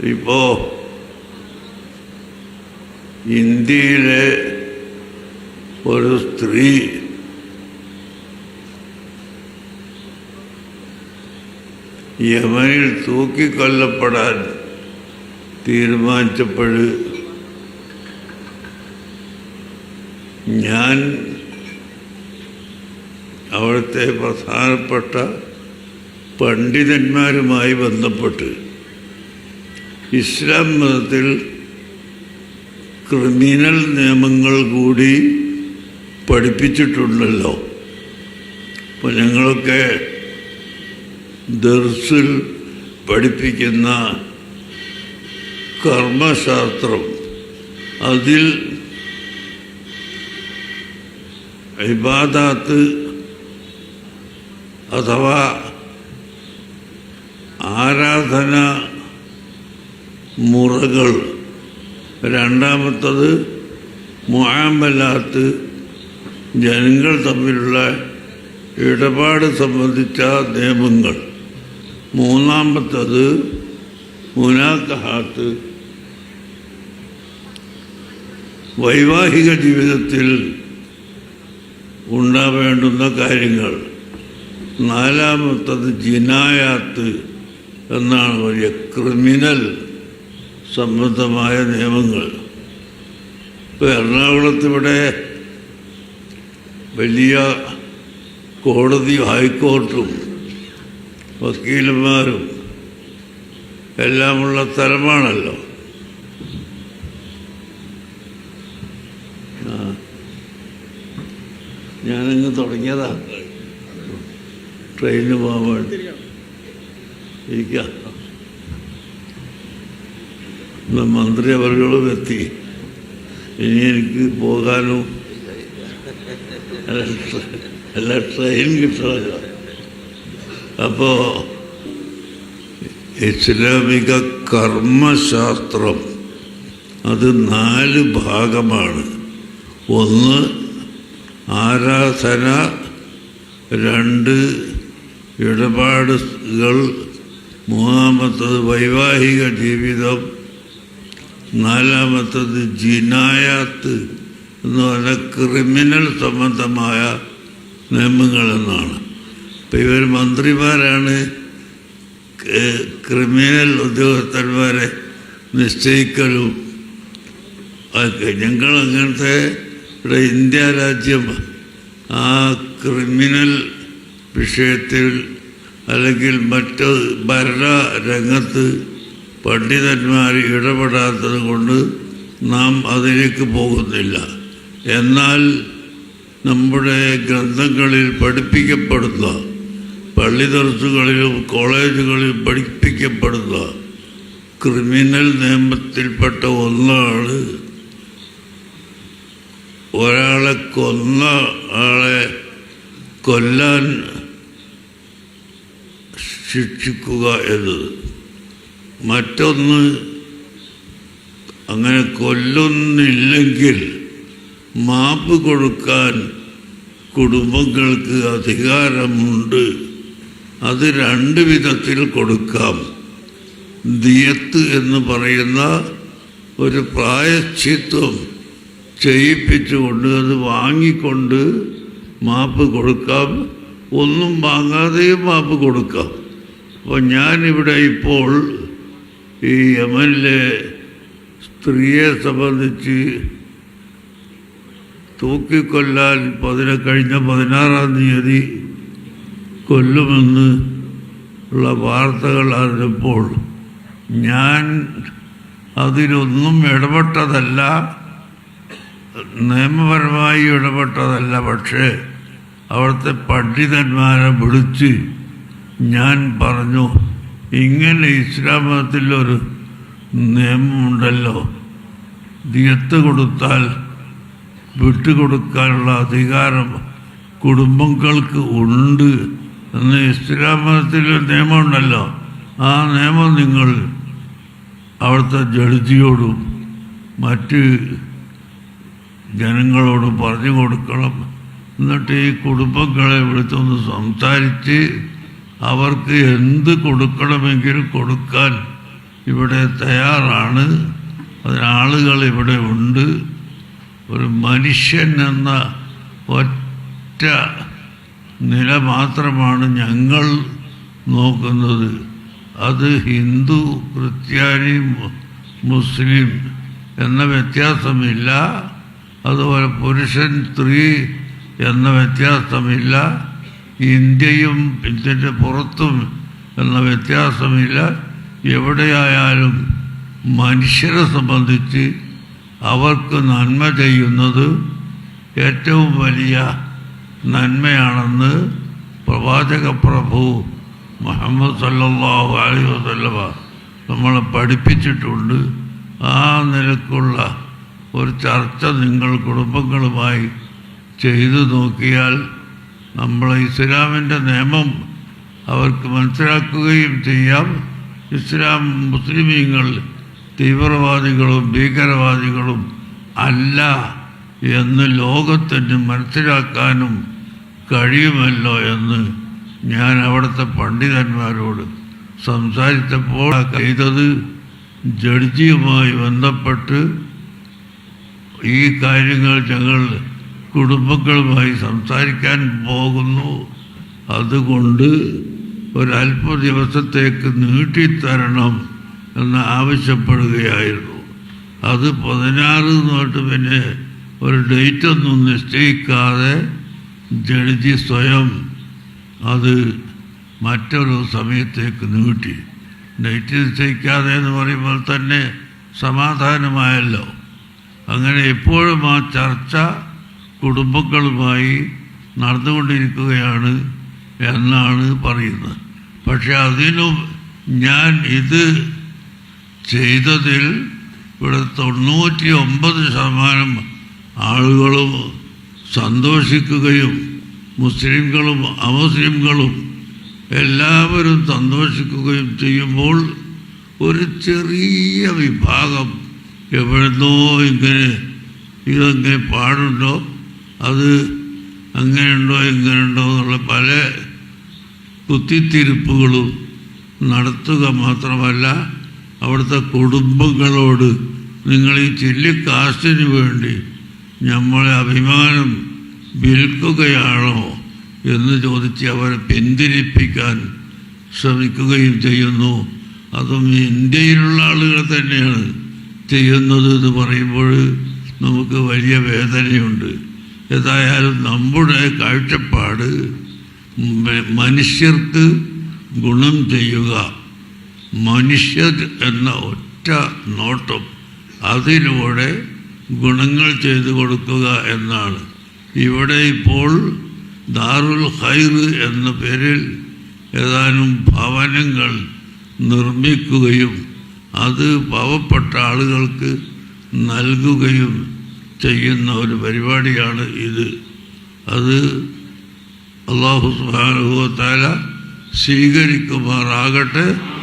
ഇപ്പോൾ ഇന്ത്യയിലെ ഒരു സ്ത്രീ യമനിൽ തൂക്കിക്കൊല്ലപ്പെടാൻ തീരുമാനിച്ചപ്പോൾ ഞാൻ അവിടുത്തെ പ്രധാനപ്പെട്ട പണ്ഡിതന്മാരുമായി ബന്ധപ്പെട്ട് ഇസ്ലാം മതത്തിൽ ക്രിമിനൽ നിയമങ്ങൾ കൂടി പഠിപ്പിച്ചിട്ടുണ്ടല്ലോ. അപ്പോൾ ഞങ്ങളൊക്കെ ദർസിൽ പഠിപ്പിക്കുന്ന കർമ്മശാസ്ത്രം, അതിൽ ഇബാദാത്ത് അഥവാ ആരാധന മുറകൾ, രണ്ടാമത്തത് മുആമലാത്ത്, ജനങ്ങൾ തമ്മിലുള്ള ഇടപാട് സംബന്ധിച്ച നിയമങ്ങൾ, മൂന്നാമത്തത് മുനാക്കഹാത്ത്, വൈവാഹിക ജീവിതത്തിൽ ഉണ്ടാവേണ്ടുന്ന കാര്യങ്ങൾ, നാലാമത്തത് ജിനായാത്ത് എന്നാണ് വലിയ ക്രിമിനൽ സംബന്ധമായ നിയമങ്ങൾ. ഇപ്പോൾ എറണാകുളത്തിവിടെ വലിയ കോടതി, ഹൈക്കോർട്ടും വക്കീലന്മാരും എല്ലാമുള്ള സ്ഥലമാണല്ലോ. ഞാനങ്ങ് തുടങ്ങിയതാ ട്രെയിനിന് പോകാൻ വേണ്ടി ഇരിക്കാം. മന്ത്രി അവர்களுം എത്തി. ഇനി എനിക്ക് പോകാനും അല്ല ട്രെയിൻ കിട്ടണമല്ലോ. അപ്പോൾ ഇസ്ലാമിക കർമ്മശാസ്ത്രം അത് 4 ഭാഗമാണ്. 1 ആരാധന, 2 ഇടപാടുകൾ, മൂന്നാമത്തത് വൈവാഹിക ജീവിതം, നാലാമത്തത് ജിനായാത്ത് എന്ന് പറഞ്ഞാൽ ക്രിമിനൽ സംബന്ധമായ നിയമങ്ങളെന്നാണ്. ഇപ്പം ഇവർ മന്ത്രിമാരാണ് ക്രിമിനൽ ഉദ്യോഗസ്ഥന്മാരെ നിശ്ചയിക്കലും ഒക്കെ. ഞങ്ങളങ്ങനത്തെ ഇവിടെ ഇന്ത്യ രാജ്യം ആ ക്രിമിനൽ വിഷയത്തിൽ അല്ലെങ്കിൽ മറ്റ് ഭരണ രംഗത്ത് പണ്ഡിതന്മാർ ഇടപെടാത്തത് കൊണ്ട് നാം അതിലേക്ക് പോകുന്നില്ല. എന്നാൽ നമ്മുടെ ഗ്രന്ഥങ്ങളിൽ പഠിപ്പിക്കപ്പെടുന്ന, പള്ളി ദർസുകളിലും കോളേജുകളിലും പഠിപ്പിക്കപ്പെടുന്ന ക്രിമിനൽ നിയമത്തിൽപ്പെട്ട ഒന്നാണ് ഒരാളെ കൊന്ന ആളെ കൊല്ലാൻ ശിക്ഷിക്കുക എന്നത്. മറ്റൊന്ന്, അങ്ങനെ കൊല്ലുന്നില്ലെങ്കിൽ മാപ്പ് കൊടുക്കാൻ കുടുംബങ്ങൾക്ക് അധികാരമുണ്ട്. അത് 2 വിധത്തിൽ കൊടുക്കാം. ദിയത്ത് എന്ന് പറയുന്ന ഒരു പ്രായശ്ചിത്വം ചെയ്യിപ്പിച്ചുകൊണ്ട് അത് വാങ്ങിക്കൊണ്ട് മാപ്പ് കൊടുക്കാം, ഒന്നും വാങ്ങാതെയും മാപ്പ് കൊടുക്കാം. അപ്പോൾ ഞാനിവിടെ ഇപ്പോൾ ഈ യമനിലെ സ്ത്രീയെ സംബന്ധിച്ച് തൂക്കിക്കൊല്ലാൻ കഴിഞ്ഞ 16-ാം തീയതി കൊല്ലുമെന്ന് ഉള്ള വാർത്തകൾ അറിഞ്ഞപ്പോൾ ഞാൻ അതിലൊന്നും ഇടപെട്ടതല്ല, നിയമപരമായി ഇടപെട്ടതല്ല. പക്ഷേ അവിടുത്തെ പണ്ഡിതന്മാരെ വിളിച്ച് ഞാൻ പറഞ്ഞു, ഇങ്ങനെ ഇസ്ലാം മതത്തിലൊരു നിയമമുണ്ടല്ലോ, ദിയത്ത് കൊടുത്താൽ വിട്ടുകൊടുക്കാനുള്ള അധികാരം കുടുംബങ്ങൾക്ക് ഉണ്ട് എന്ന് ഇസ്ലാം മതത്തിലൊരു നിയമമുണ്ടല്ലോ. ആ നിയമം നിങ്ങൾ അവിടുത്തെ ജഡ്ജിയോടും മറ്റ് ജനങ്ങളോടും പറഞ്ഞു കൊടുക്കണം. എന്നിട്ട് ഈ കുടുംബങ്ങളെ വിളിച്ചൊന്ന് സംസാരിച്ച് അവർക്ക് എന്ത് കൊടുക്കണമെങ്കിലും കൊടുക്കാൻ ഇവിടെ തയ്യാറാണ്, അതിനാളുകൾ ഇവിടെ ഉണ്ട്. ഒരു മനുഷ്യൻ എന്ന ഒറ്റ നില മാത്രമാണ് ഞങ്ങൾ നോക്കുന്നത്. അത് ഹിന്ദു, ക്രിസ്ത്യാനി, മുസ്ലിം എന്ന വ്യത്യാസമില്ല. അതുപോലെ പുരുഷൻ, സ്ത്രീ എന്ന വ്യത്യാസമില്ല. ഇന്ത്യയും ഇതിൻ്റെ പുറത്തും എന്ന വ്യത്യാസമില്ല. എവിടെയായാലും മനുഷ്യരെ സംബന്ധിച്ച് അവർക്ക് നന്മ ചെയ്യുന്നത് ഏറ്റവും വലിയ നന്മയാണെന്ന് പ്രവാചക പ്രഭു മുഹമ്മദ് സല്ലല്ലാഹു അലൈഹി വസല്ലമ നമ്മളെ പഠിപ്പിച്ചിട്ടുണ്ട്. ആ നിലക്കുള്ള ഒരു ചർച്ച നിങ്ങൾ കുടുംബങ്ങളുമായി ചെയ്തു നോക്കിയാൽ നമ്മളെ ഇസ്ലാമിൻ്റെ നിയമം അവർക്ക് മനസ്സിലാക്കുകയും ചെയ്യാം. ഇസ്ലാം മുസ്ലിമീങ്ങൾ തീവ്രവാദികളും ഭീകരവാദികളും അല്ല എന്ന് ലോകത്തിന് മനസ്സിലാക്കാനും കഴിയുമല്ലോ എന്ന് ഞാൻ അവിടുത്തെ പണ്ഡിതന്മാരോട് സംസാരിച്ചപ്പോൾ ചെയ്തത് ജഡ്ജിയുമായി ബന്ധപ്പെട്ട് ഈ കാര്യങ്ങൾ ഞങ്ങൾ കുടുംബങ്ങളുമായി സംസാരിക്കാൻ പോകുന്നു. അതുകൊണ്ട് ഒരല്പ ദിവസത്തേക്ക് നീട്ടിത്തരണം എന്ന് ആവശ്യപ്പെടുകയായിരുന്നു. അത് 16 തൊട്ട് പിന്നെ ഒരു ഡേറ്റൊന്നും നിശ്ചയിക്കാതെ ജഡ്ജി സ്വയം അത് മറ്റൊരു സമയത്തേക്ക് നീട്ടി. ഡേറ്റ് നിശ്ചയിക്കാതെ എന്ന് പറയുമ്പോൾ തന്നെ സമാധാനമായല്ലോ. അങ്ങനെ എപ്പോഴും ആ ചർച്ച കുടുംബങ്ങളുമായി നടന്നുകൊണ്ടിരിക്കുകയാണ് എന്നാണ് പറയുന്നത്. പക്ഷെ അതിനും ഞാൻ ഇത് ചെയ്തതിൽ ഇവിടെ 99% ആളുകളും സന്തോഷിക്കുകയും മുസ്ലിംകളും അമുസ്ലിംകളും എല്ലാവരും സന്തോഷിക്കുകയും ചെയ്യുമ്പോൾ ഒരു ചെറിയ വിഭാഗം എവിടുന്നോ ഇതങ്ങനെ പാടുണ്ടോ, അത് അങ്ങനെയുണ്ടോ ഇങ്ങനെയുണ്ടോ എന്നുള്ള പല കുത്തിത്തിരിപ്പുകളും നടത്തുക മാത്രമല്ല, അവിടുത്തെ കുടുംബങ്ങളോട് നിങ്ങൾ ഈ ചില്ലിക്കാശിന് വേണ്ടി നമ്മളെ അഭിമാനം വിൽക്കുകയാണോ എന്ന് ചോദിച്ച് അവരെ പിന്തിരിപ്പിക്കാൻ ശ്രമിക്കുകയും ചെയ്യുന്നു. അതും ഇന്ത്യയിലുള്ള ആളുകൾ തന്നെയാണ് ചെയ്യുന്നത് എന്ന് പറയുമ്പോൾ നമുക്ക് വലിയ വേദനയുണ്ട്. ഏതായാലും നമ്മുടെ കാഴ്ചപ്പാട് മനുഷ്യർക്ക് ഗുണം ചെയ്യുക, മനുഷ്യർ എന്ന ഒറ്റ നോട്ടം, അതിലൂടെ ഗുണങ്ങൾ ചെയ്തു കൊടുക്കുക എന്നാണ്. ഇവിടെ ഇപ്പോൾ ദാറുൽ ഖൈർ എന്ന പേരിൽ ഏതാനും ഭവനങ്ങൾ നിർമ്മിക്കുകയും അത് പാവപ്പെട്ട ആളുകൾക്ക് നൽകുകയും ചെയ്യുന്ന ഒരു പരിപാടിയാണ് ഇത്. അത് അല്ലാഹു സുബ്ഹാനഹു വ തആല സ്വീകരിക്കുമാറാകട്ടെ.